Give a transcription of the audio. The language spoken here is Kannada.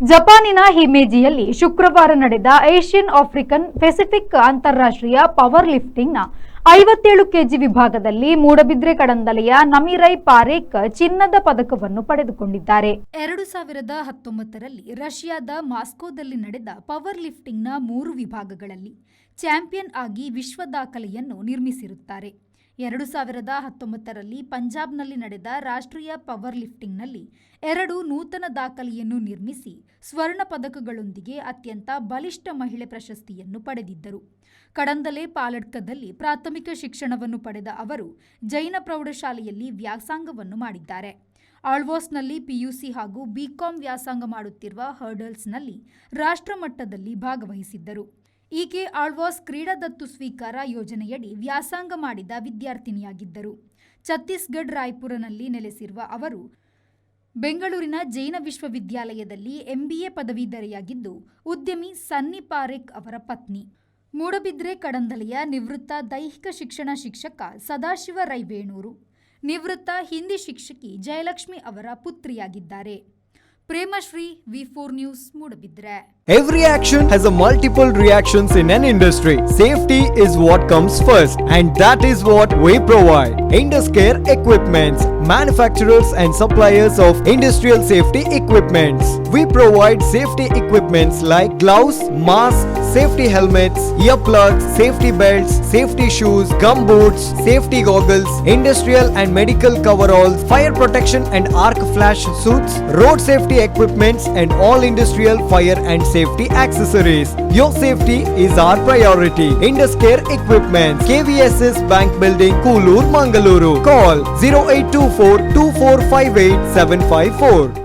ಜಪಾನಿನ ಹಿಮೇಜಿಯಲ್ಲಿ ಶುಕ್ರವಾರ ನಡೆದ ಏಷ್ಯನ್ ಆಫ್ರಿಕನ್ ಪೆಸಿಫಿಕ್ ಅಂತಾರಾಷ್ಟ್ರೀಯ ಪವರ್ ಲಿಫ್ಟಿಂಗ್ನ 57 ಕೆಜಿ ವಿಭಾಗದಲ್ಲಿ ಮೂಡಬಿದ್ರೆ ಕಡಂದಲೆಯ ನಮಿರೈ ಪಾರೇಖ್ ಚಿನ್ನದ ಪದಕವನ್ನು ಪಡೆದುಕೊಂಡಿದ್ದಾರೆ. 2019ರಲ್ಲಿ ರಷ್ಯಾದ ಮಾಸ್ಕೋದಲ್ಲಿ ನಡೆದ ಪವರ್ ಲಿಫ್ಟಿಂಗ್ನ 3 ವಿಭಾಗಗಳಲ್ಲಿ ಚಾಂಪಿಯನ್ ಆಗಿ ವಿಶ್ವ ದಾಖಲೆಯನ್ನು ನಿರ್ಮಿಸಿರುತ್ತಾರೆ. 2019ರಲ್ಲಿ ಪಂಜಾಬ್ನಲ್ಲಿ ನಡೆದ ರಾಷ್ಟ್ರೀಯ ಪವರ್ ಲಿಫ್ಟಿಂಗ್ನಲ್ಲಿ 2 ನೂತನ ದಾಖಲೆಯನ್ನು ನಿರ್ಮಿಸಿ ಸ್ವರ್ಣ ಪದಕಗಳೊಂದಿಗೆ ಅತ್ಯಂತ ಬಲಿಷ್ಠ ಮಹಿಳೆ ಪ್ರಶಸ್ತಿಯನ್ನು ಪಡೆದಿದ್ದರು. ಕಡಂದಲೆ ಪಾಲಡ್ಕದಲ್ಲಿ ಪ್ರಾಥಮಿಕ ಶಿಕ್ಷಣವನ್ನು ಪಡೆದ ಅವರು ಜೈನ ಪ್ರೌಢಶಾಲೆಯಲ್ಲಿ ವ್ಯಾಸಂಗವನ್ನು ಮಾಡಿದ್ದಾರೆ. ಆಳ್ವಾಸ್ನಲ್ಲಿ ಪಿಯುಸಿ ಹಾಗೂ ಬಿಕಾಂ ವ್ಯಾಸಂಗ ಮಾಡುತ್ತಿರುವ ಹರ್ಡಲ್ಸ್ನಲ್ಲಿ ರಾಷ್ಟ್ರಮಟ್ಟದಲ್ಲಿ ಭಾಗವಹಿಸಿದ್ದರು. ಈಕೆ ಆಳ್ವಾಸ್ ಕ್ರೀಡಾ ದತ್ತು ಸ್ವೀಕಾರ ಯೋಜನೆಯಡಿ ವ್ಯಾಸಂಗ ಮಾಡಿದ ವಿದ್ಯಾರ್ಥಿನಿಯಾಗಿದ್ದರು. ಛತ್ತೀಸ್ಗಢ ರಾಯ್ಪುರನಲ್ಲಿ ನೆಲೆಸಿರುವ ಅವರು ಬೆಂಗಳೂರಿನ ಜೈನ ವಿಶ್ವವಿದ್ಯಾಲಯದಲ್ಲಿ MBA ಪದವೀಧರೆಯಾಗಿದ್ದು ಉದ್ಯಮಿ ಸನ್ನಿ ಪಾರೇಖ್ ಅವರ ಪತ್ನಿ. ಮೂಡಬಿದ್ರೆ ಕಡಂದಲೆಯ ನಿವೃತ್ತ ದೈಹಿಕ ಶಿಕ್ಷಣ ಶಿಕ್ಷಕ ಸದಾಶಿವ ರೈವೇಣೂರು, ನಿವೃತ್ತ ಹಿಂದಿ ಶಿಕ್ಷಕಿ ಜಯಲಕ್ಷ್ಮಿ ಅವರ ಪುತ್ರಿಯಾಗಿದ್ದಾರೆ. Premashree, V4 news, Moodbidri. Every action has a multiple reactions in an industry. Safety is what comes first, and that is what we provide. Induscare Equipments, manufacturers and suppliers of industrial safety equipments. We provide safety equipments like gloves, masks, safety helmets, earplugs, safety belts, safety shoes, gum boots, safety goggles, industrial and medical coveralls, fire protection and arc flash suits, road safety equipments, and all industrial fire and safety accessories. Your safety is our priority. Induscare Equipments, KVSS Bank Building, Koolur, Mangaluru. Call 0824 2458 754.